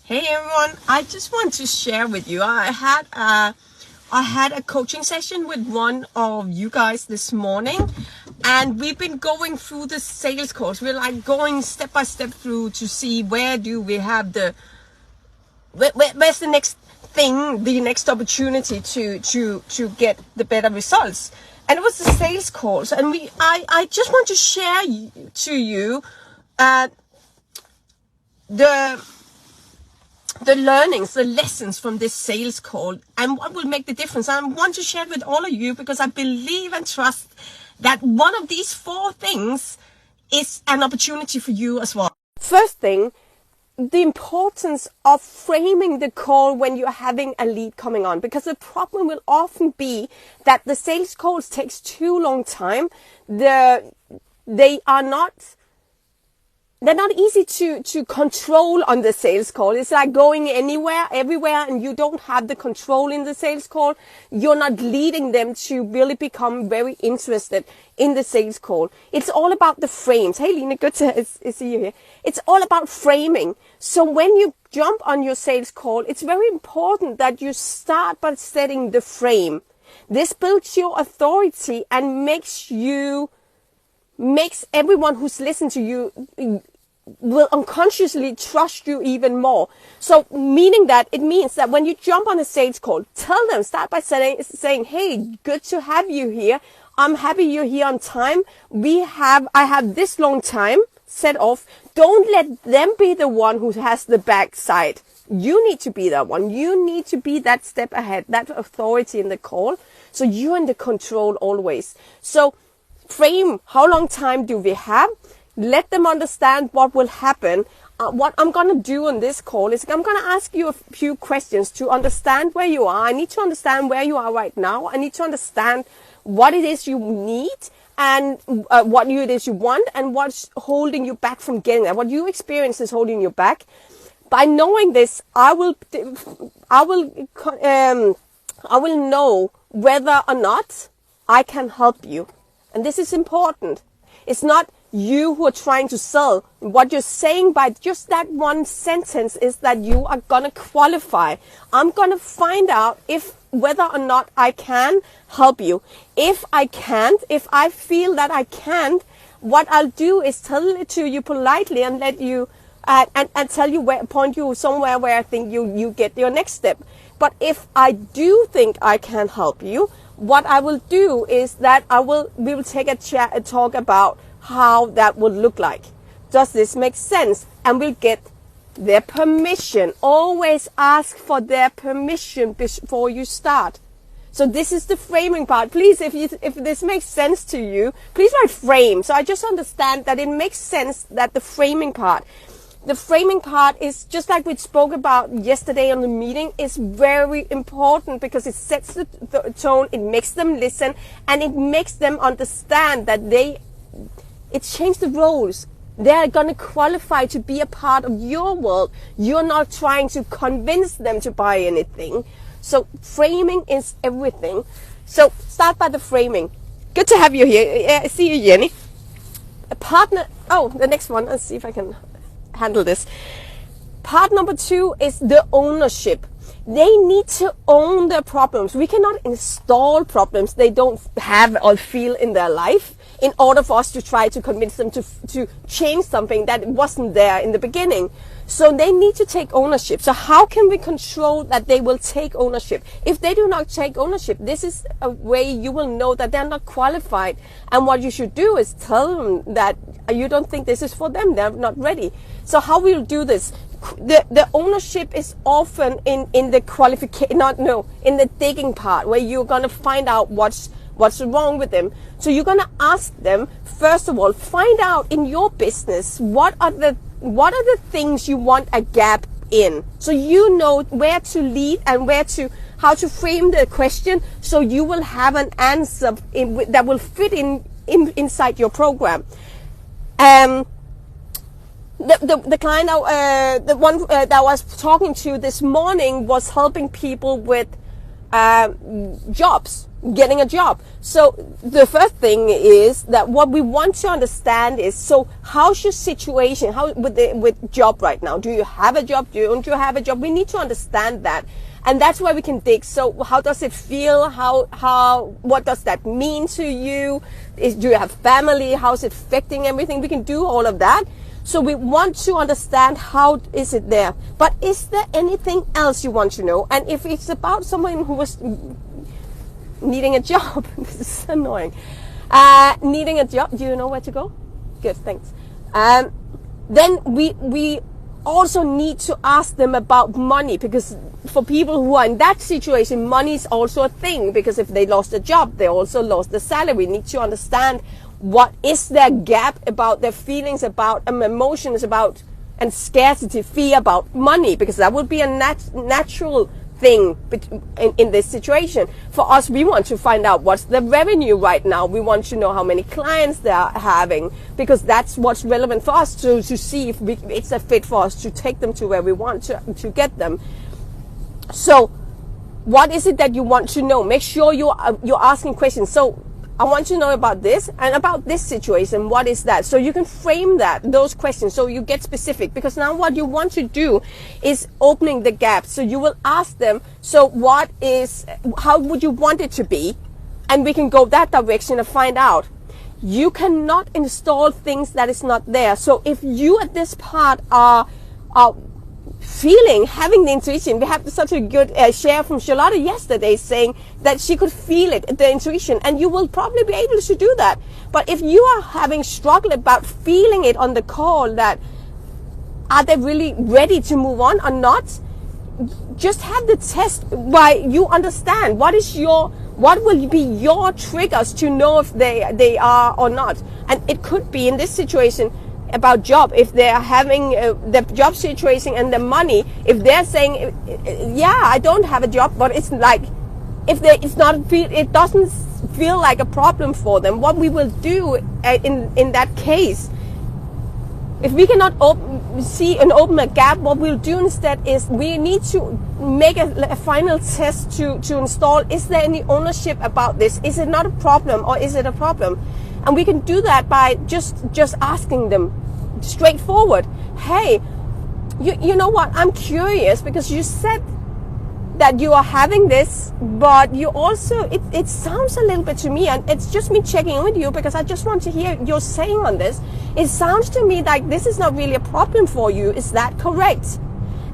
Hey everyone, I just want to share with you. I had a coaching session with one of you guys this morning, and we've been going through the sales course. We're like going step by step through to see where do we have where's the next thing, the next opportunity to get the better results. And it was the sales course, and I just want to share to you the learnings, the lessons from this sales call, and what will make the difference. I want to share it with all of you because I believe and trust that one of these 4 things is an opportunity for you as well. First thing, the importance of framing the call when you're having a lead coming on, because the problem will often be that the sales calls takes too long time. They're not easy to control on the sales call. It's like going everywhere, and you don't have the control in the sales call. You're not leading them to really become very interested in the sales call. It's all about the frames. Hey, Lena, good to see you here. It's all about framing. So when you jump on your sales call, it's very important that you start by setting the frame. This builds your authority and makes everyone who's listening to you will unconsciously trust you even more. So it means that when you jump on a sales call, start by saying, hey, good to have you here. I'm happy you're here on time. I have this long time set off. Don't let them be the one who has the backside. You need to be that one. You need to be that step ahead, that authority in the call. So you're in the control always. So frame, how long time do we have? Let them understand what will happen. What I'm going to do on this call is I'm going to ask you a few questions to understand where you are. I need to understand where you are right now. I need to understand what it is you need and what it is you want and what's holding you back from getting that. What you experience is holding you back. By knowing this, I will know whether or not I can help you. And this is important. It's not you who are trying to sell. What you're saying by just that one sentence is that you are going to qualify. I'm going to find out whether or not I can help you. If I can't, if I feel that I can't, what I'll do is tell it to you politely and let you and tell you point you somewhere where I think you get your next step. But if I do think I can help you, what I will do is that we will take a talk about how that would look like. Does this make sense? And we'll get their permission. Always ask for their permission before you start. So this is the framing part. Please, if this makes sense to you, please write frame. So I just understand that it makes sense that the framing part is just like we spoke about yesterday on the meeting, is very important because it sets the tone, it makes them listen, and it makes them understand that it's changed the roles. They're going to qualify to be a part of your world. You're not trying to convince them to buy anything. So framing is everything. So start by the framing. Good to have you here. I see you, Jenny. A partner. Oh, the next one. Let's see if I can handle this. Part number 2 is the ownership. They need to own their problems. We cannot install problems they don't have or feel in their life in order for us to try to convince them to change something that wasn't there in the beginning. So they need to take ownership. So how can we control that they will take ownership? If they do not take ownership, this is a way you will know that they're not qualified. And what you should do is tell them that you don't think this is for them. They're not ready. So how will you do this? The ownership is often in the qualification, in the digging part, where you're going to find out what's wrong with them. So you're going to ask them, first of all, find out in your business, what are the things you want a gap in? So you know where to lead and how to frame the question, so you will have an answer that will fit inside your program. The client, the one that I was talking to this morning was helping people with jobs. getting a job. So the first thing is that what we want to understand is, so how's your situation? How with job right now? Do you have a job? Don't you have a job? We need to understand that. And that's where we can dig. So how does it feel? What does that mean to you? Do you have family? How's it affecting everything? We can do all of that. So we want to understand how is it there. But is there anything else you want to know? And if it's about someone who was needing a job, this is annoying. Needing a job, do you know where to go? Good, thanks. Then we also need to ask them about money, because for people who are in that situation, money is also a thing, because if they lost a job, they also lost the salary. We need to understand what is their gap about their feelings, about emotions, about and scarcity, fear about money, because that would be a natural thing in this situation. For us, we want to find out what's the revenue right now. We want to know how many clients they are having, because that's what's relevant for us to see if it's a fit for us to take them to where we want to get them. So what is it that you want to know? Make sure you're asking questions. So I want to know about this and about this situation. What is that? So you can frame those questions, so you get specific, because now what you want to do is opening the gap. So you will ask them, so how would you want it to be? And we can go that direction and find out. You cannot install things that is not there. So if you at this part are having the intuition, we have such a good share from Charlotte yesterday saying that she could feel it, the intuition, and you will probably be able to do that. But if you are having struggle about feeling it on the call, that are they really ready to move on or not, just have the test why you understand what will be your triggers to know if they are or not. And it could be in this situation about job, if they're having the job situation and the money, if they're saying, yeah, I don't have a job, but it's like, it doesn't feel like a problem for them. What we will do in that case, if we cannot open a gap, what we'll do instead is we need to make a final test to install, is there any ownership about this? Is it not a problem, or is it a problem? And we can do that by just asking them straightforward. Hey, you know what? I'm curious, because you said that you are having this, but you also, it sounds a little bit to me, and it's just me checking in with you because I just want to hear your saying on this. It sounds to me like this is not really a problem for you. Is that correct?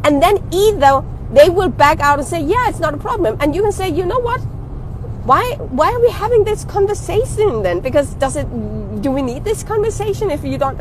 And then either they will back out and say, yeah, it's not a problem. And you can say, you know what? Why are we having this conversation then? Because do we need this conversation if you're not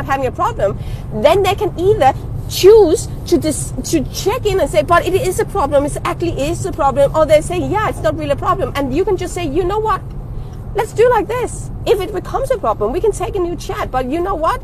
having a problem? Then they can either choose to check in and say, but it is a problem. It actually is a problem. Or they say, yeah, it's not really a problem. And you can just say, you know what? Let's do like this. If it becomes a problem, we can take a new chat. But you know what?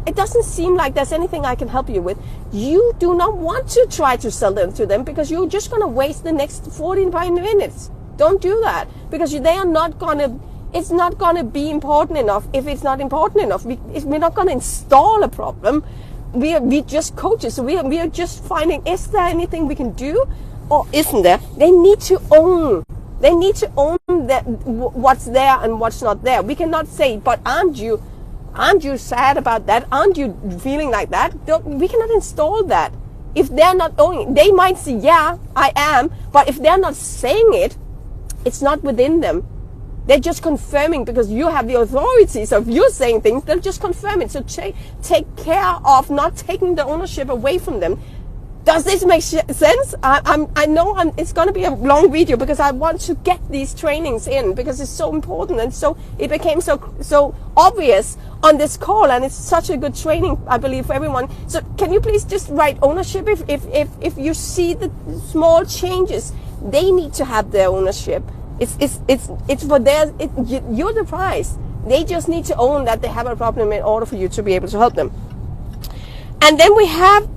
It doesn't seem like there's anything I can help you with. You do not want to try to sell them to them, because you're just going to waste the next 45 minutes. Don't do that, because it's not going to be important enough. If it's not important enough, we're not going to install a problem. We just coaches. So we are just finding, is there anything we can do, or isn't there? They need to own that what's there and what's not there. We cannot say, but aren't you sad about that? Aren't you feeling like that? We cannot install that. If they're not owning, they might say, yeah, I am. But if they're not saying it, it's not within them. They're just confirming, because you have the authority. So if you're saying things, they'll just confirm it. So take care of not taking the ownership away from them. Does this make sense? I know it's going to be a long video, because I want to get these trainings in, because it's so important, and so it became so obvious on this call, and it's such a good training, I believe, for everyone. So can you please just write ownership? If you see the small changes, they need to have their ownership. It's for theirs. You're the prize. They just need to own that they have a problem in order for you to be able to help them. And then we have,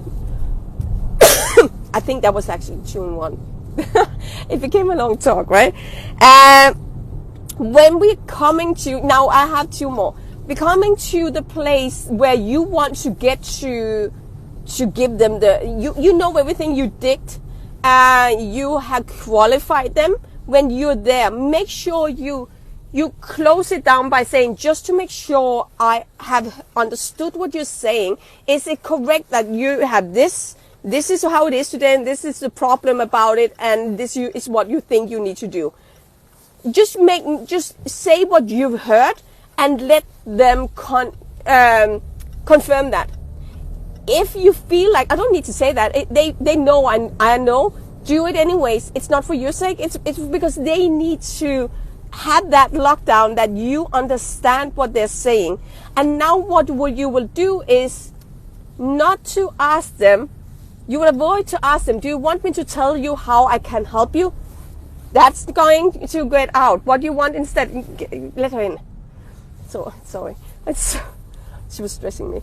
I think that was actually June 1. It became a long talk, right? When we're coming to, now I have two more. We're coming to the place where you want to get to give them you know everything you did. You have qualified them, when you're there, make sure you close it down by saying, just to make sure I have understood what you're saying. Is it correct that you have this? This is how it is today, and this is the problem about it, and this is what you think you need to do. Just say what you've heard and let them confirm that. If you feel like I don't need to say that, they know I know, do it anyways. It's not for your sake. It's because they need to have that lockdown, that you understand what they're saying. And now what you will do is not to ask them. You will avoid to ask them, do you want me to tell you how I can help you? That's going to get out. What you want instead, let her in. So, sorry. She was stressing me.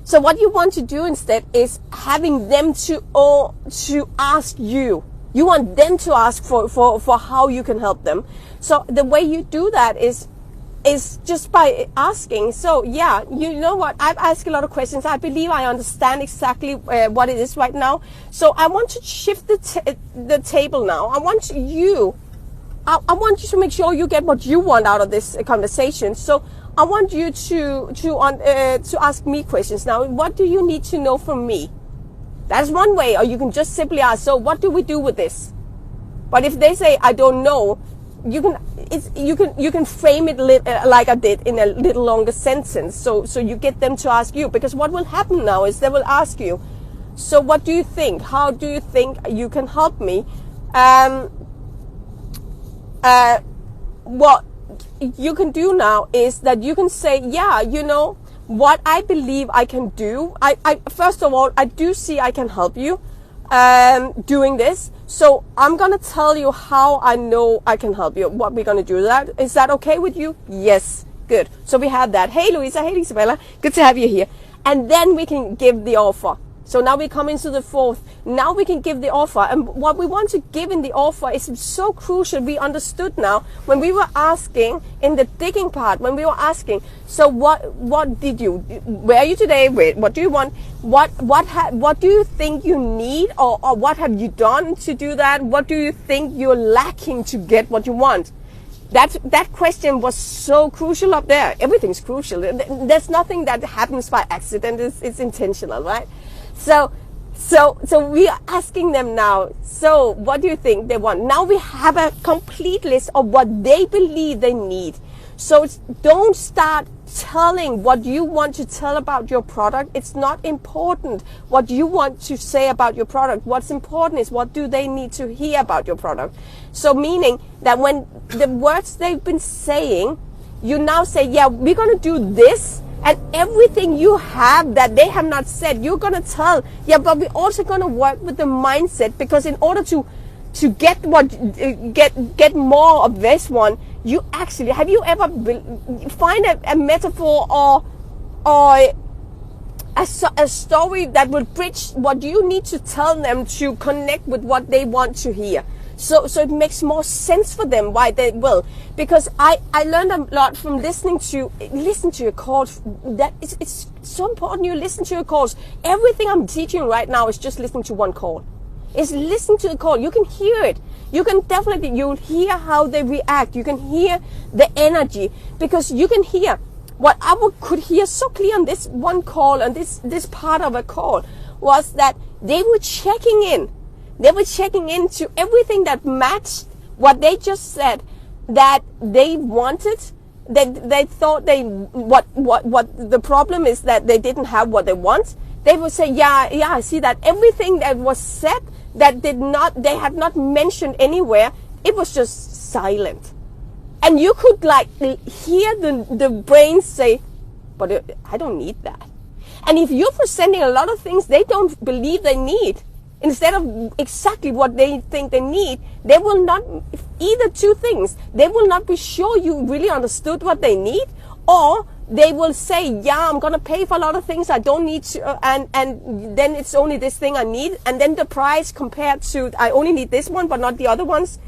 So what you want to do instead is having them to ask you. You want them to ask for how you can help them. So the way you do that is just by asking. So yeah, you know what? I've asked a lot of questions. I believe I understand exactly what it is right now. So I want to shift the table now. I want you to make sure you get what you want out of this conversation. So I want you to ask me questions now. What do you need to know from me? That's one way. Or you can just simply ask, so what do we do with this? But if they say, I don't know, you can frame it like I did in a little longer sentence. So you get them to ask you, because what will happen now is they will ask you, so what do you think? How do you think you can help me? What you can do now is that you can say, yeah, you know what I believe I can do. I first of all, I do see I can help you doing this. So I'm going to tell you how I know I can help you. What we're going to do. Is that okay with you? Yes. Good. So we have that. Hey, Louisa. Hey, Isabella. Good to have you here. And then we can give the offer. So now we come into the fourth. Now we can give the offer. And what we want to give in the offer is so crucial. We understood now when we were asking in the digging part, when we were asking, so what did you, where are you today? What do you want? What do you think you need, or what have you done to do that? What do you think you're lacking to get what you want? That question was so crucial up there. Everything's crucial. There's nothing that happens by accident. It's intentional, right? So we are asking them now, so what do you think they want? Now we have a complete list of what they believe they need. So don't start telling what you want to tell about your product. It's not important what you want to say about your product. What's important is what do they need to hear about your product. So meaning that when the words they've been saying, you now say, yeah, we're going to do this. And everything you have that they have not said, you're going to tell. Yeah, but we're also going to work with the mindset, because in order to get get more of this one, you actually, have you ever find a metaphor or a story that will bridge what you need to tell them to connect with what they want to hear? So it makes more sense for them why they will. Because I learned a lot from listen to your calls. That it's so important you listen to your calls. Everything I'm teaching right now is just listening to one call. It's listen to the call. You can hear it. You can definitely, you'll hear how they react. You can hear the energy, because you can hear what I could hear so clear on this one call, and this part of a call was that they were checking in. They were checking into everything that matched what they just said that they wanted. They thought what the problem is that they didn't have what they want. They would say, yeah, I see that. Everything that was said that they had not mentioned anywhere, it was just silent. And you could hear the brain say, but I don't need that. And if you're presenting a lot of things they don't believe they need, instead of exactly what they think they need, they will not, either two things, they will not be sure you really understood what they need, or they will say, yeah, I'm going to pay for a lot of things I don't need to, and then it's only this thing I need, and then the price compared to, I only need this one but not the other ones,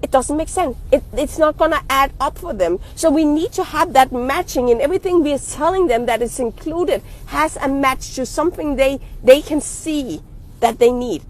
it doesn't make sense. It's not going to add up for them. So we need to have that matching, in everything we are telling them that is included has a match to something they can see that they need.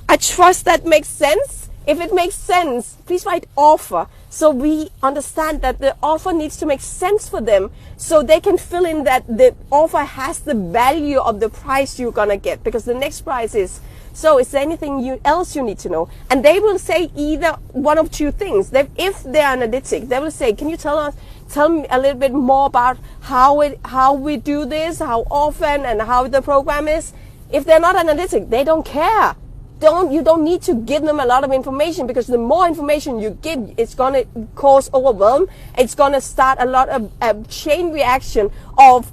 I trust that makes sense. If it makes sense, please write offer. So we understand that the offer needs to make sense for them, so they can fill in that the offer has the value of the price you're gonna get, because the next price is, so is there anything else you need to know? And they will say either one of two things. If they're analytic, they will say, can you tell me a little bit more about how we do this, how often, and how the program is. If they're not analytic, they don't care. You don't need to give them a lot of information, because the more information you give, it's going to cause overwhelm. It's going to start a lot of a chain reaction of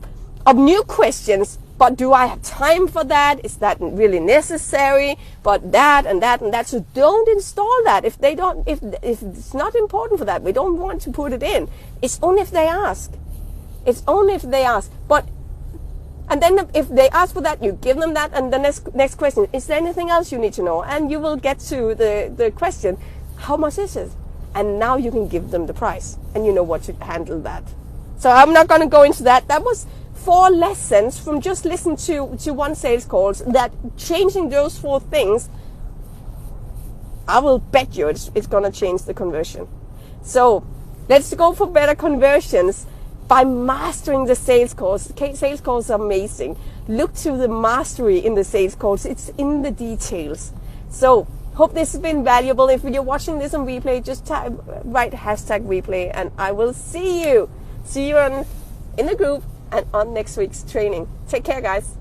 new questions. But do I have time for that? Is that really necessary? But that and that and that. So don't install that. If it's not important for that, we don't want to put it in. It's only if they ask. It's only if they ask. And then if they ask for that, you give them that. And the next question, is there anything else you need to know? And you will get to the question, how much is it? And now you can give them the price, and you know what to handle that. So I'm not going to go into that. That was 4 lessons from just listening to one sales calls, that changing those 4 things, I will bet you it's going to change the conversion. So let's go for better conversions by mastering the sales calls. Sales calls are amazing. Look to the mastery in the sales calls. It's in the details. So hope this has been valuable. If you're watching this on replay, just write #replay, and I will see you in the group and on next week's training. Take care, guys.